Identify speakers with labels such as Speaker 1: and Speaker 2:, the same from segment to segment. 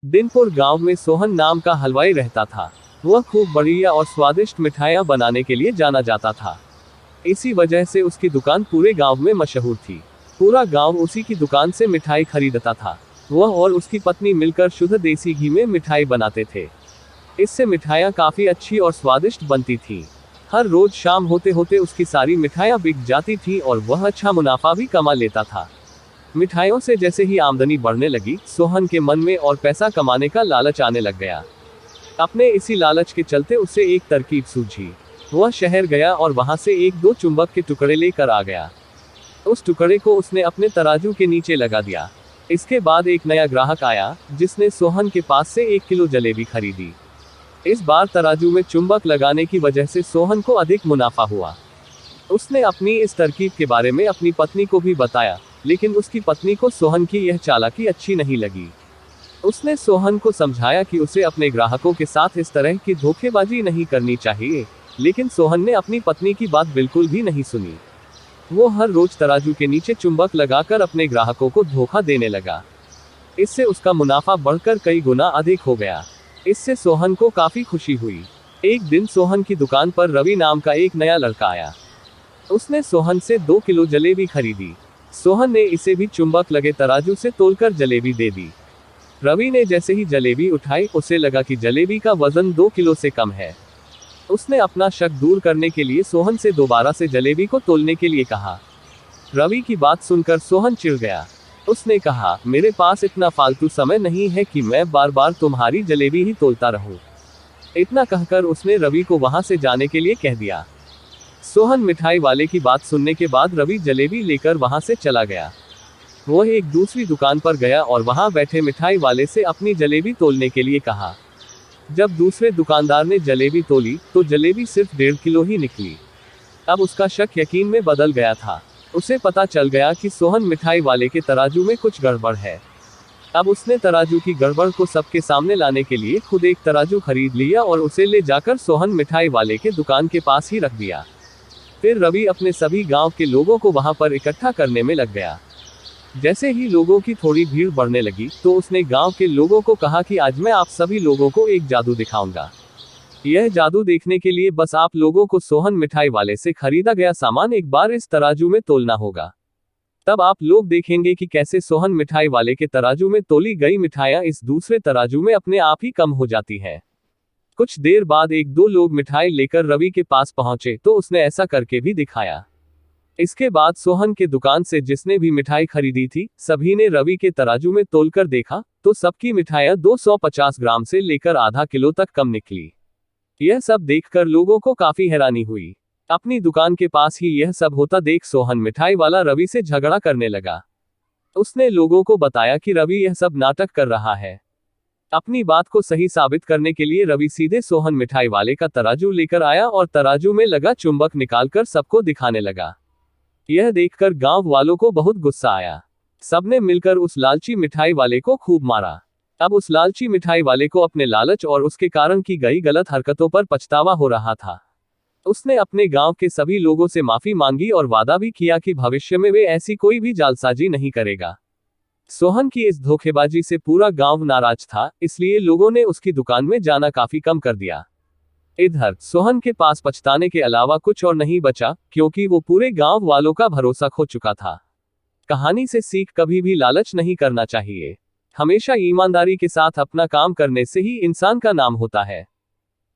Speaker 1: दिनपुर गांव में सोहन नाम का हलवाई रहता था। वह खूब बढ़िया और स्वादिष्ट मिठाइयां बनाने के लिए जाना जाता था। इसी वजह से उसकी दुकान पूरे गांव में मशहूर थी। पूरा गांव उसी की दुकान से मिठाई खरीदता था। वह और उसकी पत्नी मिलकर शुद्ध देसी घी में मिठाई बनाते थे। इससे मिठाइयां काफी अच्छी और स्वादिष्ट बनती थीं। हर रोज शाम होते होते उसकी सारी मिठाइयां बिक जाती थीं और वह अच्छा मुनाफा भी कमा लेता था। मिठाइयों से जैसे ही आमदनी बढ़ने लगी, सोहन के मन में और पैसा कमाने का लालच आने लग गया। अपने इसी लालच के चलते उसे एक तरकीब सूझी। वह शहर गया और वहां से एक दो चुंबक के टुकड़े लेकर आ गया। उस टुकड़े को उसने अपने तराजू के नीचे लगा दिया। इसके बाद एक नया ग्राहक आया, जिसने सोहन के पास से 1 किलो जलेबी खरीदी। इस बार तराजू में चुंबक लगाने की वजह से सोहन को अधिक मुनाफा हुआ। उसने अपनी इस तरकीब के बारे में अपनी पत्नी को भी बताया, लेकिन उसकी पत्नी को सोहन की यह चालाकी अच्छी नहीं लगी। उसने सोहन को समझाया कि उसे अपने ग्राहकों के साथ इस तरह की धोखेबाजी नहीं करनी चाहिए, लेकिन सोहन ने अपनी पत्नी की बात बिल्कुल भी नहीं सुनी। वो हर रोज तराजू के नीचे चुंबक लगाकर अपने ग्राहकों को धोखा देने लगा। इससे उसका मुनाफा बढ़कर कई गुना अधिक हो गया। इससे सोहन को काफी खुशी हुई। एक दिन सोहन की दुकान पर रवि नाम का एक नया लड़का आया। उसने सोहन से 2 किलो जलेबी खरीदी। सोहन ने इसे भी चुंबक लगे तराजू से तोलकर जलेबी दे दी। रवि ने जैसे ही जलेबी उठाई, उसे लगा कि जलेबी का वजन 2 किलो से कम है। उसने अपना शक दूर करने के लिए सोहन से दोबारा से जलेबी को तोलने के लिए कहा। रवि की बात सुनकर सोहन चिढ़ गया। उसने कहा, मेरे पास इतना फालतू समय नहीं है कि मैं बार बार तुम्हारी जलेबी ही तोलता रहूं। इतना कहकर उसने रवि को वहां से जाने के लिए कह दिया। सोहन मिठाई वाले की बात सुनने के बाद रवि जलेबी लेकर वहां से चला गया। वह एक दूसरी दुकान पर गया और वहां बैठे मिठाई वाले से अपनी जलेबी तोलने के लिए कहा। जब दूसरे दुकानदार ने जलेबी तोली, तो जलेबी सिर्फ 1.5 किलो ही निकली। अब उसका शक यकीन में बदल गया था। उसे पता चल गया कि सोहन मिठाई वाले के तराजू में कुछ गड़बड़ है। अब उसने तराजू की गड़बड़ को सबके सामने लाने के लिए खुद एक तराजू खरीद लिया और उसे ले जाकर सोहन मिठाई वाले के दुकान के पास ही रख दिया। फिर रवि अपने सभी गांव के लोगों को वहां पर इकट्ठा करने में लग गया। जैसे ही लोगों की थोड़ी भीड़ बढ़ने लगी, तो उसने गांव के लोगों को कहा कि आज मैं आप सभी लोगों को एक जादू दिखाऊंगा। यह जादू देखने के लिए बस आप लोगों को सोहन मिठाई वाले से खरीदा गया सामान एक बार इस तराजू में तोलना होगा। तब आप लोग देखेंगे कि कैसे सोहन मिठाई वाले के तराजू में तोली गई मिठाइयां इस दूसरे तराजू में अपने आप ही कम हो जाती हैं। कुछ देर बाद एक दो लोग मिठाई लेकर रवि के पास पहुंचे, तो उसने ऐसा करके भी दिखाया। इसके बाद सोहन के दुकान से जिसने भी मिठाई खरीदी थी, सभी ने रवि के तराजू में तोलकर देखा, तो सबकी मिठाइयां 250 ग्राम से लेकर आधा किलो तक कम निकली। यह सब देखकर लोगों को काफी हैरानी हुई। अपनी दुकान के पास ही यह सब होता देख सोहन मिठाई वाला रवि से झगड़ा करने लगा। उसने लोगों को बताया कि रवि यह सब नाटक कर रहा है। अपनी बात को सही साबित करने के लिए रवि सीधे सोहन मिठाई वाले का तराजू लेकर आया और तराजू में लगा चुंबक निकालकर सबको दिखाने लगा। यह देखकर गांव वालों को बहुत गुस्सा आया। सबने मिलकर उस लालची मिठाई वाले को खूब मारा। अब उस लालची मिठाई वाले को अपने लालच और उसके कारण की गई गलत हरकतों पर पछतावा हो रहा था। उसने अपने गांव के सभी लोगों से माफी मांगी और वादा भी किया कि भविष्य में वे ऐसी कोई भी जालसाजी नहीं करेगा। सोहन की इस धोखेबाजी से पूरा गांव नाराज था, इसलिए लोगों ने उसकी दुकान में जाना काफी कम कर दिया। इधर सोहन के पास पछताने के अलावा कुछ और नहीं बचा, क्योंकि वो पूरे गांव वालों का भरोसा खो चुका था। कहानी से सीख, कभी भी लालच नहीं करना चाहिए। हमेशा ईमानदारी के साथ अपना काम करने से ही इंसान का नाम होता है।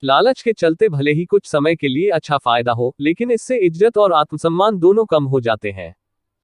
Speaker 1: लालच के चलते भले ही कुछ समय के लिए अच्छा फायदा हो, लेकिन इससे इज्जत और आत्मसम्मान दोनों कम हो जाते हैं।